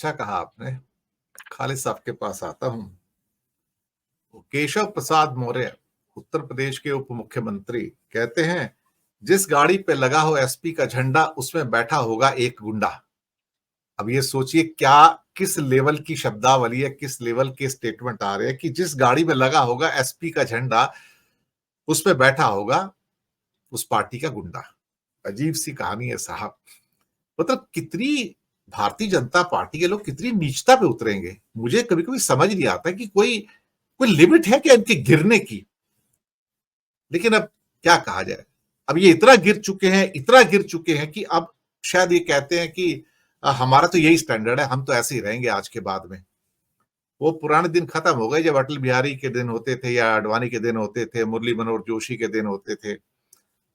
अच्छा कहा आपने। खालिद साहब के पास आता हूं। केशव प्रसाद मौर्य, उत्तर प्रदेश के उप मुख्यमंत्री, कहते हैं जिस गाड़ी पे लगा हो एसपी का झंडा उसमें बैठा होगा एक गुंडा। अब ये सोचिए क्या, किस लेवल की शब्दावली है, किस लेवल के स्टेटमेंट आ रहे हैं कि जिस गाड़ी में लगा होगा एसपी का झंडा उसमें बैठा होगा उस पार्टी का गुंडा। अजीब सी कहानी है साहब। मतलब कितनी भारतीय जनता पार्टी के लोग कितनी नीचता पे उतरेंगे। मुझे कभी कभी समझ नहीं आता कि कोई कोई लिमिट है क्या इनके गिरने की। लेकिन अब क्या कहा जाए, अब ये इतना गिर चुके हैं, इतना गिर चुके हैं कि अब शायद ये कहते हैं कि हमारा तो यही स्टैंडर्ड है, हम तो ऐसे ही रहेंगे आज के बाद में। वो पुराने दिन खत्म हो गए जब अटल बिहारी के दिन होते थे या आडवाणी के दिन होते थे, मुरली मनोहर जोशी के दिन होते थे।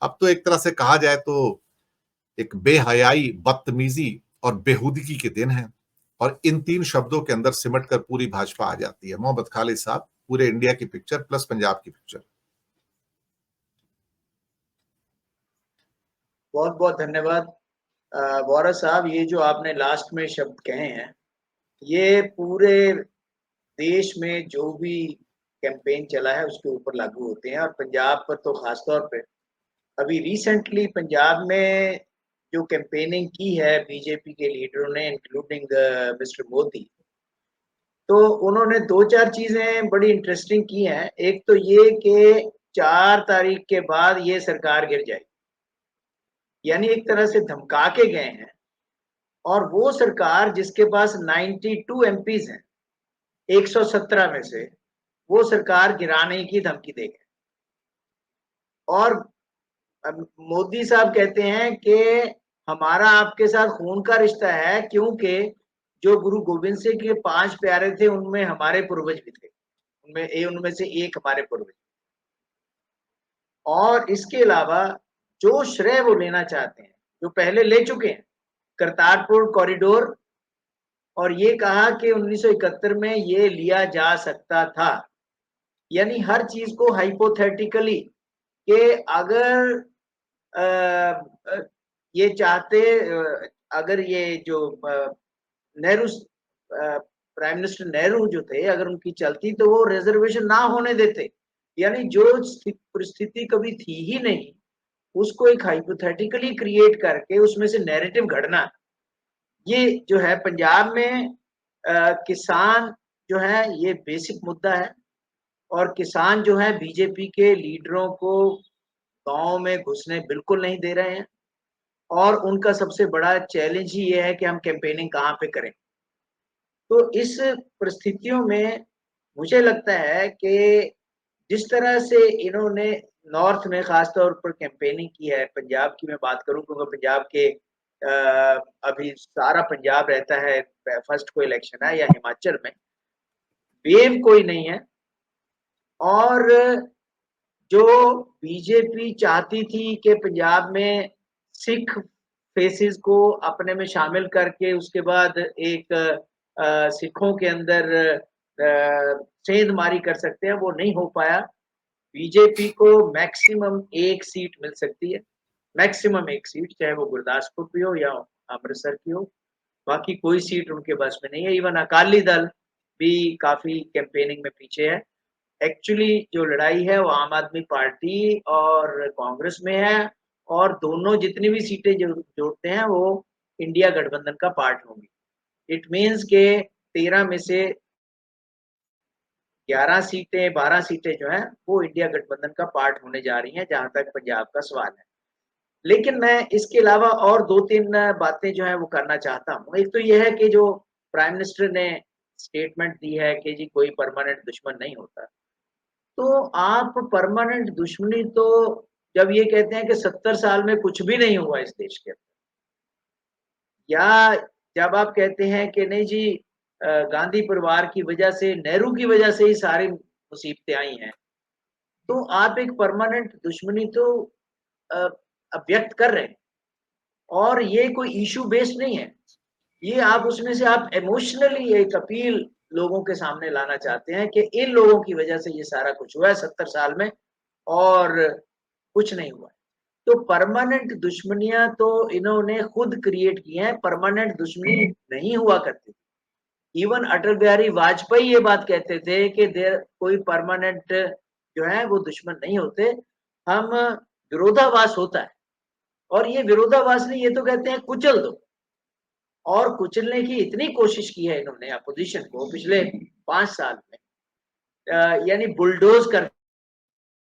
अब तो एक तरह से कहा जाए तो एक बेहयाई, बदतमीजी और बेहूदगी के दिन है। और इन तीन शब्दों के अंदर सिमट कर पूरी भाजपा आ जाती है। मोहम्मद खालिद साहब, पूरे इंडिया की पिक्चर प्लस पंजाब की पिक्चर। बहुत बहुत धन्यवाद वॉरा साहब। ये जो आपने लास्ट में शब्द कहे हैं, ये पूरे देश में जो भी कैंपेन चला है उसके ऊपर लागू होते हैं, और पंजाब पर तो खास तौर पे। अभी रिसेंटली पंजाब में जो कैंपेनिंग की है बीजेपी के लीडरों ने, इंक्लूडिंग मिस्टर मोदी, तो उन्होंने दो चार चीजें बड़ी इंटरेस्टिंग की हैं। एक तो ये कि 4 तारीख के बाद ये सरकार गिर जाएगी, यानी एक तरह से धमका के गए हैं। और वो सरकार जिसके पास 92 एमपीज हैं 117 में से, वो सरकार गिराने की धमकी देंगे। और मोदी साहब कहते हैं कि हमारा आपके साथ खून का रिश्ता है, क्योंकि जो गुरु गोविंद सिंह के 5 प्यारे थे उनमें हमारे पूर्वज भी थे, उनमें से एक हमारे पूर्वज। और इसके अलावा जो श्रेय वो लेना चाहते हैं, जो पहले ले चुके हैं, करतारपुर कॉरिडोर, और ये कहा कि 1971 में ये लिया जा सकता था। यानी हर चीज को हाइपोथेटिकली, कि अगर ये चाहते, अगर ये जो नेहरू, प्राइम मिनिस्टर नेहरू जो थे, अगर उनकी चलती तो वो रिजर्वेशन ना होने देते। यानी जो परिस्थिति कभी थी ही नहीं, उसको एक हाइपोथेटिकली क्रिएट करके उसमें से नैरेटिव घड़ना, ये जो है पंजाब में किसान जो है ये बेसिक मुद्दा है। और किसान जो है बीजेपी के लीडरों को गांव में घुसने बिल्कुल नहीं दे रहे हैं, और उनका सबसे बड़ा चैलेंज ही ये है कि हम कैंपेनिंग कहाँ पे करें। तो इस परिस्थितियों में मुझे लगता है कि जिस तरह से इन्होंने नॉर्थ में खास तौर पर कैंपेनिंग की है, पंजाब की मैं बात करूं क्योंकि पंजाब के अभी सारा पंजाब रहता है, फर्स्ट को इलेक्शन है, या हिमाचल में वेव कोई नहीं है। और जो बीजेपी चाहती थी कि पंजाब में सिख फेसिस को अपने में शामिल करके उसके बाद एक सिखों के अंदर सेंधमारी कर सकते हैं, वो नहीं हो पाया। बीजेपी को मैक्सिमम एक सीट मिल सकती है, मैक्सिमम एक सीट, चाहे वो गुरदासपुर की हो या अमृतसर की हो। बाकी कोई सीट उनके बस में नहीं है। इवन अकाली दल भी काफी कैंपेनिंग में पीछे है। एक्चुअली जो लड़ाई है वो आम आदमी पार्टी और कांग्रेस में है, और दोनों जितनी भी सीटें जोड़ते हैं वो इंडिया गठबंधन का पार्ट होंगी। इट मीन्स के 13 में से 11 सीटें, 12 सीटें जो हैं वो इंडिया गठबंधन का पार्ट होने जा रही हैं, जहां तक पंजाब का सवाल है। लेकिन मैं इसके अलावा और 2-3 बातें जो है वो करना चाहता हूँ। एक तो यह है कि जो प्राइम मिनिस्टर ने स्टेटमेंट दी है कि जी कोई परमानेंट दुश्मन नहीं होता, तो आप परमानेंट दुश्मनी तो जब ये कहते हैं कि 70 साल में कुछ भी नहीं हुआ इस देश के अंदर, या जब आप कहते हैं कि नहीं जी गांधी परिवार की वजह से, नेहरू की वजह से ही सारी मुसीबतें आई हैं, तो आप एक परमानेंट दुश्मनी तो व्यक्त कर रहे हैं। और ये कोई इशू बेस्ड नहीं है, ये आप उसमें से आप इमोशनली एक अपील लोगों के सामने लाना चाहते हैं कि इन लोगों की वजह से ये सारा कुछ हुआ है 70 साल में, और कुछ नहीं हुआ है। तो परमानेंट दुश्मनियां तो इन्होंने खुद क्रिएट की हैं, परमानेंट दुश्मनी नहीं हुआ करती। इवन अटल बिहारी वाजपेयी ये बात कहते थे कि देर कोई परमानेंट जो है वो दुश्मन नहीं होते, हम विरोधाभास होता है। और ये विरोधाभास नहीं, ये तो कहते हैं कुचल दो। और कुचलने की इतनी कोशिश की है इन्होंने अपोजिशन को पिछले 5 साल में, यानी बुलडोज कर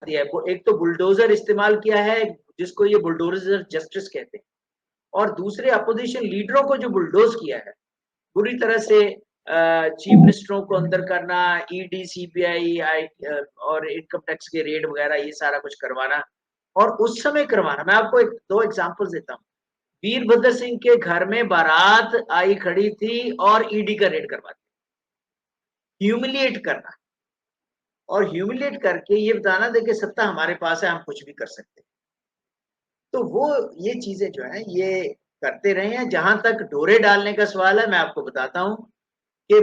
दिया है। वो एक तो बुलडोजर इस्तेमाल किया है, जिसको ये बुलडोजर जस्टिस कहते हैं, और दूसरे अपोजिशन लीडरों को जो बुलडोज किया है, बुरी तरह से चीफ मिनिस्टरों को अंदर करना, ईडी, सीबीआई, और इनकम टैक्स के रेड वगैरह, ये सारा कुछ करवाना और उस समय करवाना। मैं आपको एक 2 एग्जांपल्स देता हूँ। वीरभद्र सिंह के घर में बारात आई खड़ी थी और ईडी का रेड करवा दिया। ह्यूमिलिएट करना और ह्यूमिलिएट करके ये बताना देखिए सत्ता हमारे पास है, हम कुछ भी कर सकते हैं। तो वो ये चीज़ें जो हैं ये करते रहे हैं। जहाँ तक डोरे डालने का सवाल है, मैं आपको बताता हूँ कि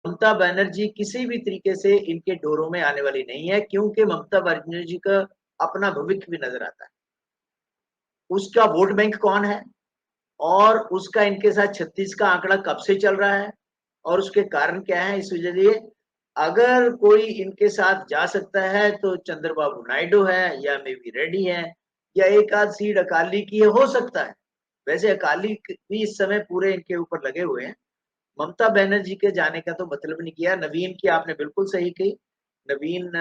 ममता बनर्जी किसी भी तरीके से इनके डोरों में आने वाली नहीं है, क्योंकि ममता बनर्जी का अपना भविष्य भी नज़र आता है। उसका वोट बैंक कौन है और उसका इनके साथ 36 का आंकड़ा कब से चल रहा है और उसके कारण क्या है, इस वजह से अगर कोई इनके साथ जा सकता है तो चंद्रबाबू नायडू है या मे बी रेड्डी है या एक आध सीट अकाली की है, हो सकता है। वैसे अकाली भी इस समय पूरे इनके ऊपर लगे हुए हैं। ममता बनर्जी के जाने का तो मतलब नहीं किया। नवीन की आपने बिल्कुल सही कही। नवीन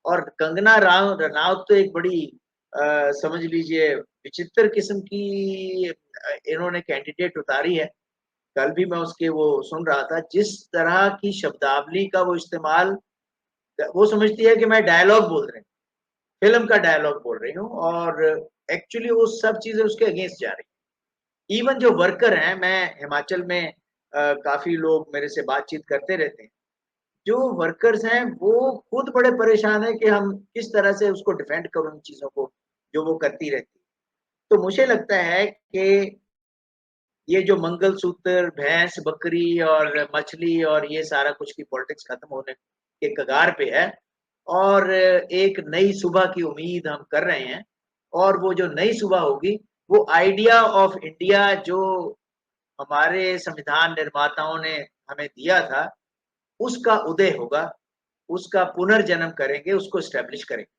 और कंगना रनावत तो एक बड़ी समझ लीजिए विचित्र किस्म की इन्होंने कैंडिडेट उतारी है। कल भी मैं उसके वो सुन रहा था, जिस तरह की शब्दावली का वो इस्तेमाल, वो समझती है कि मैं डायलॉग बोल रही हूँ, फ़िल्म का डायलॉग बोल रही हूँ, और एक्चुअली वो सब चीज़ें उसके अगेंस्ट जा रही हैं। इवन जो वर्कर हैं, मैं हिमाचल में काफ़ी लोग मेरे से बातचीत करते रहते हैं। जो वर्कर्स हैं वो खुद बड़े परेशान हैं कि हम किस तरह से उसको डिफेंड करूँ उन चीज़ों को, जो वो करती रहती है। तो मुझे लगता है कि ये जो मंगलसूत्र, भैंस, बकरी और मछली और ये सारा कुछ की पॉलिटिक्स खत्म होने के कगार पे है, और एक नई सुबह की उम्मीद हम कर रहे हैं। और वो जो नई सुबह होगी, वो आइडिया ऑफ इंडिया जो हमारे संविधान निर्माताओं ने हमें दिया था, उसका उदय होगा, उसका पुनर्जन्म करेंगे, उसको एस्टेब्लिश करेंगे।